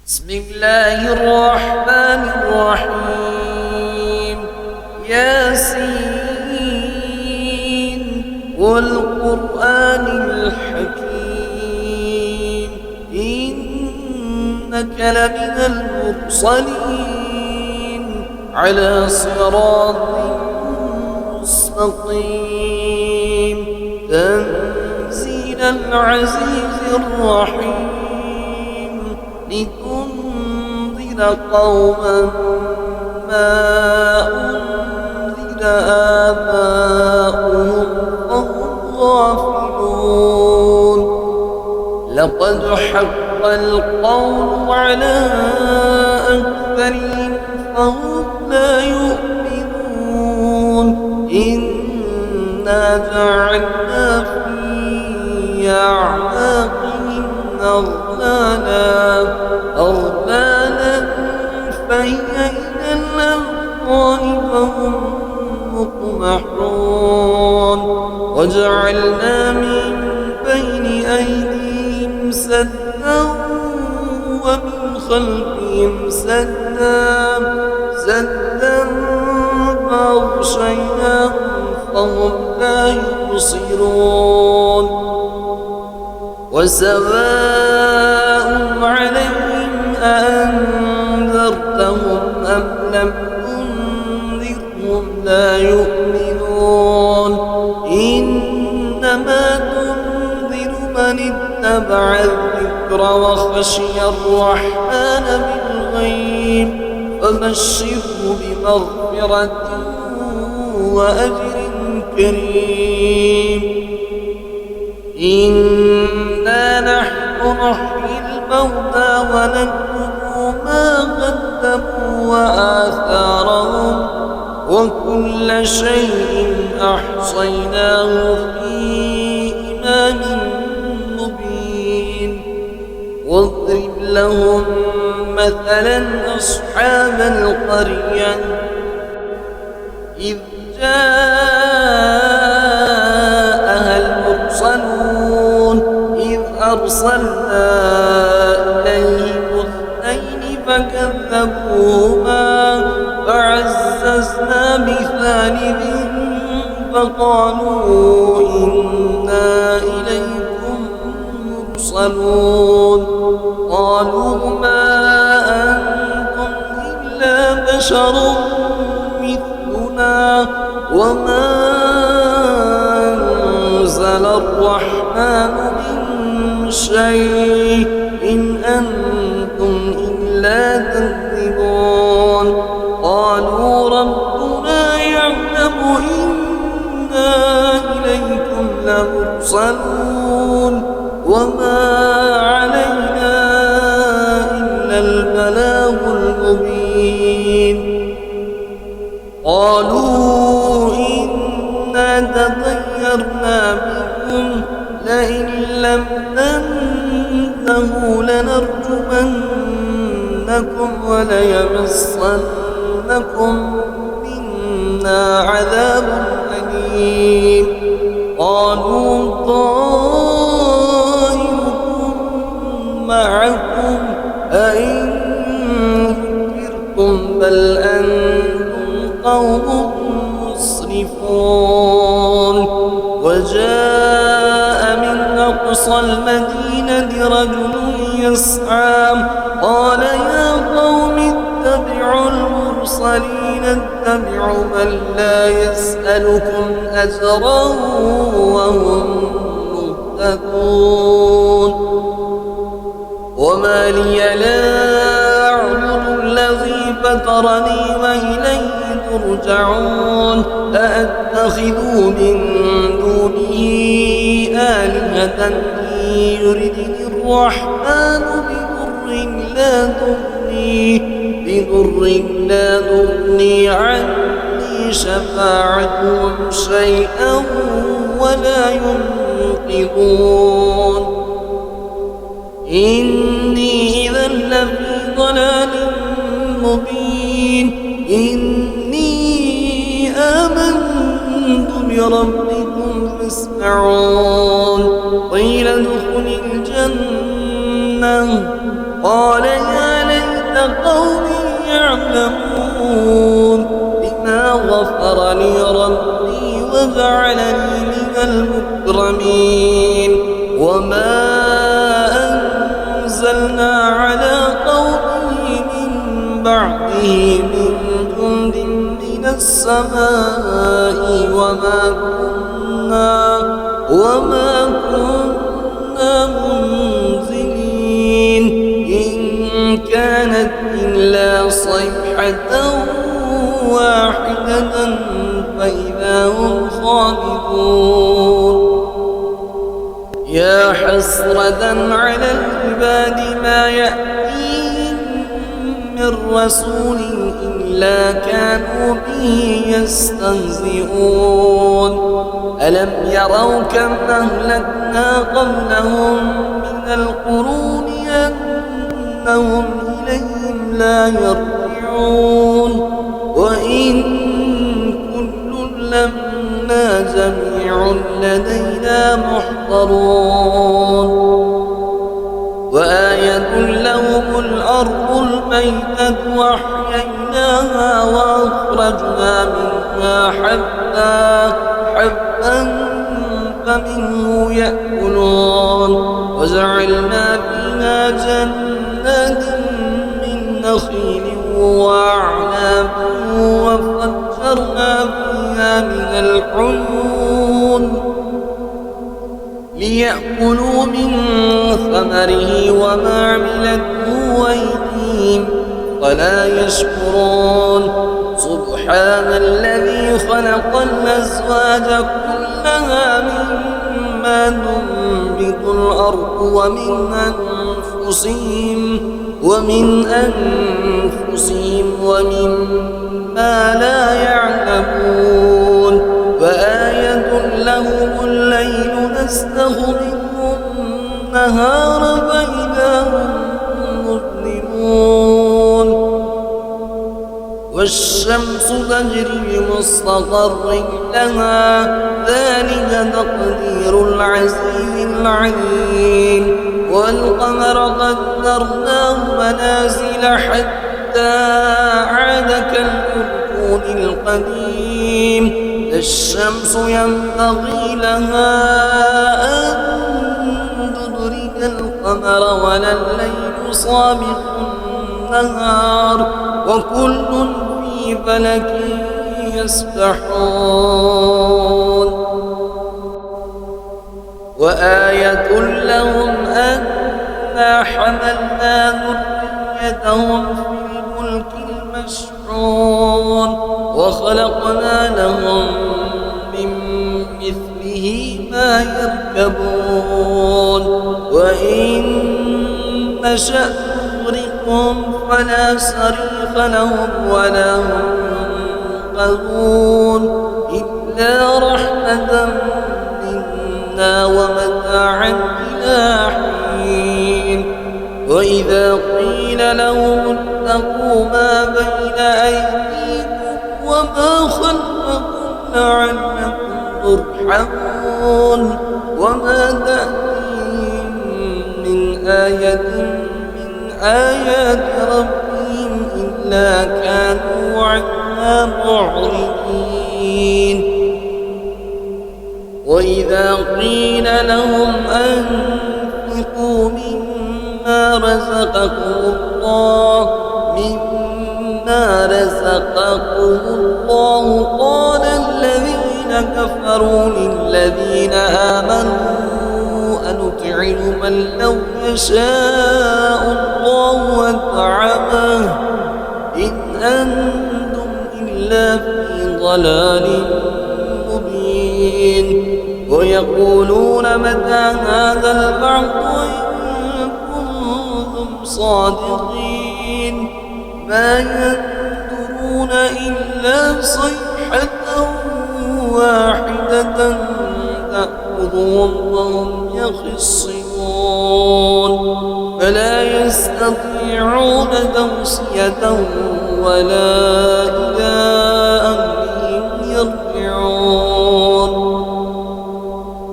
بسم الله الرحمن الرحيم. ياسين والقرآن الحكيم إنك لمن المرسلين على صراط مستقيم تنزيل العزيز الرحيم لتنذر قوما ما أنذر آباؤهم فهم غافلون. لقد حق القول على أكثرهم فهم لا يؤمنون. إنا جعلنا في أعناقهم أغلالا فهي إلى الأذقان فهم مقمحون. وجعلنا من بين أيديهم سدا ومن خلفهم سدا فأغشيناهم فهم لا يبصرون. وسواء عليهم أأنذرتهم أم لم تنذرهم لا يؤمنون. إنما تنذر من اتبع الذكر وخشي الرحمن بالغيب فبشره بمغفرة وأجر كريم. إنا نحن نحيي الموتى ونكتب ما قدموا وآثارهم وكل شيء أحصيناه في إمام مبين. واضرب لهم مثلا أصحاب القرية إذ جاءها المرسلون إذ أرسلنا إليهم اثنين فكذبوهما فعززنا بثالث فقالوا إنا إليكم مرسلون. قالوا ما أنتم إلا بشر مثلنا وما أنزل الرحمن من شيء إن أنتم إلا تكذبون. قالوا ربنا يعلم إنا إليكم لمرسلون وما علينا إلا البلاغ المبين. قالوا إنا تطيرنا بكم لئن لم تنتهوا لنرجمنكم وليمسنكم منا عذاب أليم. قالوا طائركم معكم أئن ذكرتم بل أنتم قوم مسرفون. وجاء من أقصى المدينة رجل يسعى قال يا قوم اتبعوا المرسلين اتبعوا من لا يسألكم أجرا وهم مهتدون. وما لي لا أعبد الذي فطرني وإليه ترجعون. أأتخذ من دونه آلهة إن يردني الرحمن بضر لا تغني عني شفاعتهم شيئا ولا ينقذون. إني إذا لفي ضلال مبين. إني آمنت بربكم فاسمعون. قيل ادخل الجنة قال يا يعلمون بما غفر لي ربي وجعلني من المكرمين وما أنزلنا على قومه من بعده من جند من السماء وما كنا منزلين إن كانت إلا صيحة واحدة فإذا هم خامدون يا حسرة على العباد ما يأتيهم من رسول إلا كانوا به يستهزئون ألم يروا كم أهلكنا قبلهم من القرون أنهم إليهم لا يرجعون وإن كل لما جميع لدينا محضرون وآية لهم الأرض الميتة وأحييناها وأخرجنا منها حبا فمنه يأكلون وجعلنا فيها جنات من نخيل وأعناب وفجرنا فيها من العيون ليأكلوا من ثمره وما عملته أيديهم ولا يشكرون سبحان الذي خلق الأزواج كلها مما تنبت الأرض ومن أنفسهم ومما لا يعلمون وآية لهم الليل نسلخ منه النهار فإذا هم مظلمون والشمس تجري لمستقر لها ذلك تقدير العزيز العليم والقمر قدرناه منازل حتى عاد كالأرجون القديم الشمس ينبغي لها أن تدرك القمر ولا الليل سابق النهار وكل في فلك يسبحون وآية لهم أنا حملنا ذريتهم في الفلك المشحون وخلقنا لهم من مثله ما يركبون وإن نشأ نغرقهم فلا صريخ لهم ولا هم ينقذون إلا رحمة منا ومتاعا إلى حين وإذا قيل لهم اتقوا ما بين أيديكم وما خلفكم لعلكم ترحمون وما تأتيهم من آية من آيات ربهم إلا كانوا عنها معرضين وإذا قيل لهم أنفقوا مما رزقكم الله قال الذين كفروا للذين آمنوا أنطعم من لو يشاء الله أطعمه إن أنتم إلا في ضلال مبين ويقولون متى هذا البعث إن كنتم صادقين ما ينظرون إلا صيحة واحدة تأخذهم وهم يخصمون فلا يستطيعون توصية ولا إلى أهلهم يرجعون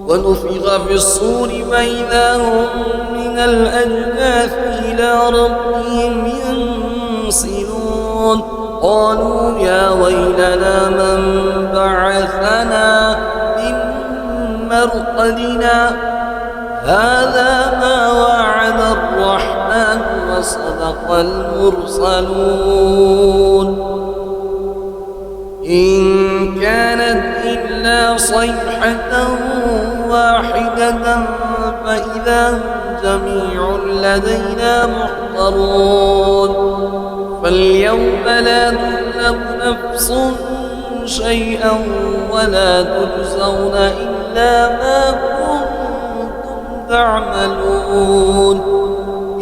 ونفخ في الصور فإذا هم من الأجداث إلى ربهم ينسلون قالوا يا ويلنا من بعثنا من مرقدنا هذا ما وعد الرحمن وصدق المرسلون إن كانت إلا صيحة واحدة فإذا هم جميع لدينا محضرون فاليوم لا تظلم نفس شيئا ولا تجزون إلا ما كنتم تعملون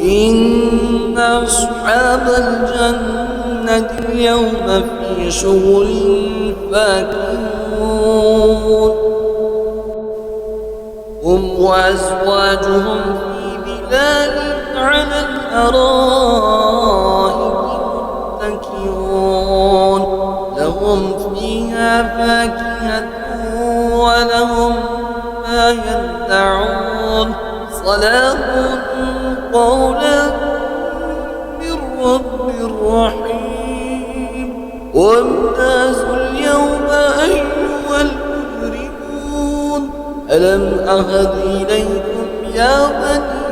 إن أصحاب الجنة اليوم في شغل فاكهون هم وأزواجهم في ظلال على الأرائك متكئون لهم فيها فاكهة ولهم ما يدعون سلام قولا من رب رحيم وامتازوا اليوم أيها المجرمون ألم أهد إليكم يا بني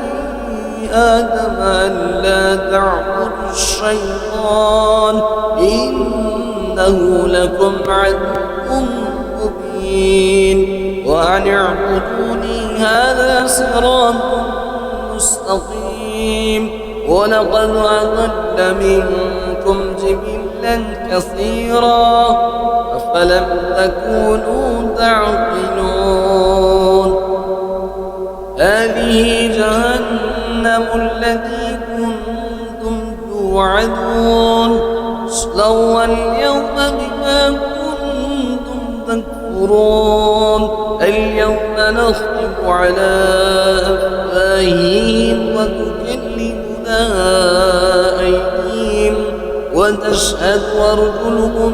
آدم ألا تعبدوا الشيطان إنه لكم عدو مبين وأن اعبدوني هذا صراط مستقيم ولقد أضل منكم جبلا كثيرا أفلم تكونوا تعقلون هذه جهنم التي كنتم توعدون اصلوها اليوم بما كنتم تكفرون اليوم نختم على أفواههم وتكلمنا أيديهم وتشهد أرجلهم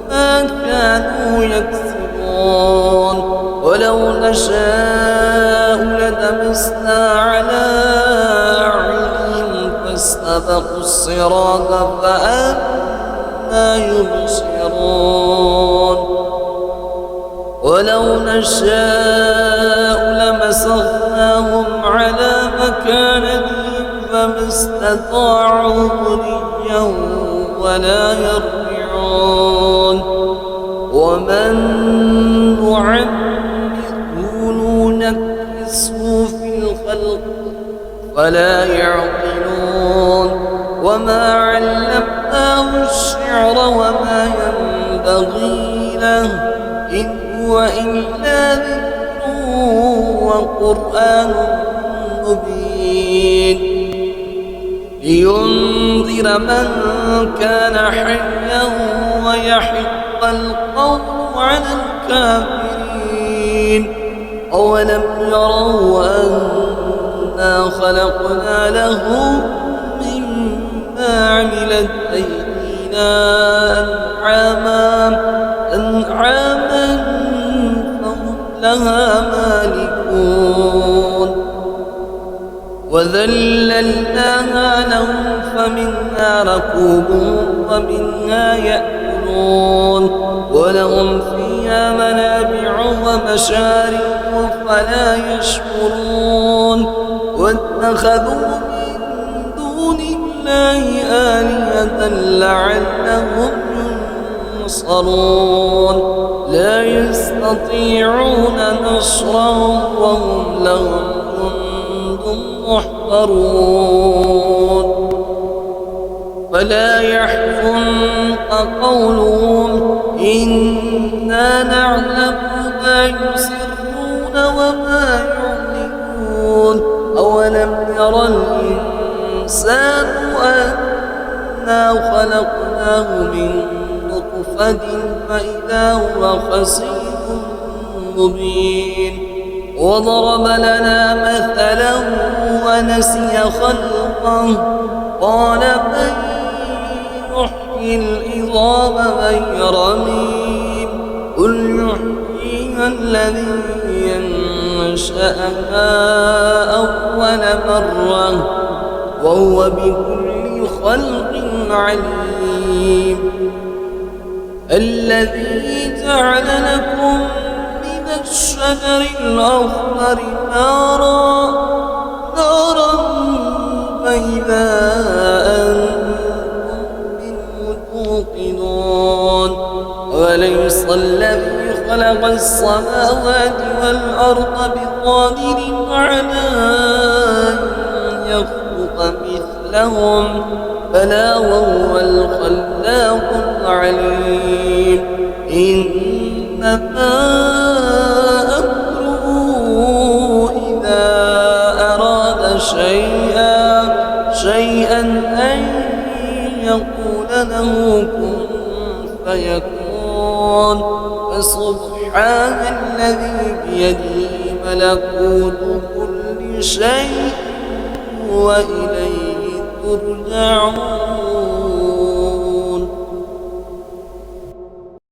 بما كانوا يكسبون ولو نشاء لطمسنا على أعينهم فاستبقوا الصراط فأنى يبصرون ولو نشاء لمسخناهم على مكانتهم فما استطاعوا مضيا ولا يرجعون ومن نعمره ننكسه في الخلق فلا يعقلون وما علمناه الشعر وما ينبغي له إن هو إلا ذكر وقرآن مبين لينذر من كان حيا ويحق القول على الكافرين أولم يروا أنا خلقنا لهم مما عملت أيدينا أنعاما فهم لها مالكون وذللناها لهم فمنها ركوبهم ومنها يأكلون ولهم فيها منابع ومشارب فلا يشكرون واتخذوا من دون الله آلهة لعلهم ينصرون لا يستطيعون نصرهم وهم لهم جند محضرون فلا يحزنك قولهم إنا نعلم ما يسرون وما يعلنون أولم يرى الإنسان أنا خلقناه من نطفة فإذا هو خصيم مبين وضرب لنا مثلا ونسي خلقه قال من يحيي العظام وهي رميم قل يحييها الذي ينشأها أول مرة وهو بكل خلق عليم الذي جعل لكم من الشجر الأخضر نارا فإذا أنتم منه توقدون وليس الذي خلق السماوات والأرض بقادر على أن يخلق مثلهم بلى وهو الخلاق العليم إنما أمره إذا أراد شيئا أن يقول له كن فيكون فسبحان الذي بيده ملكوت كل شيء وإليه ترجعون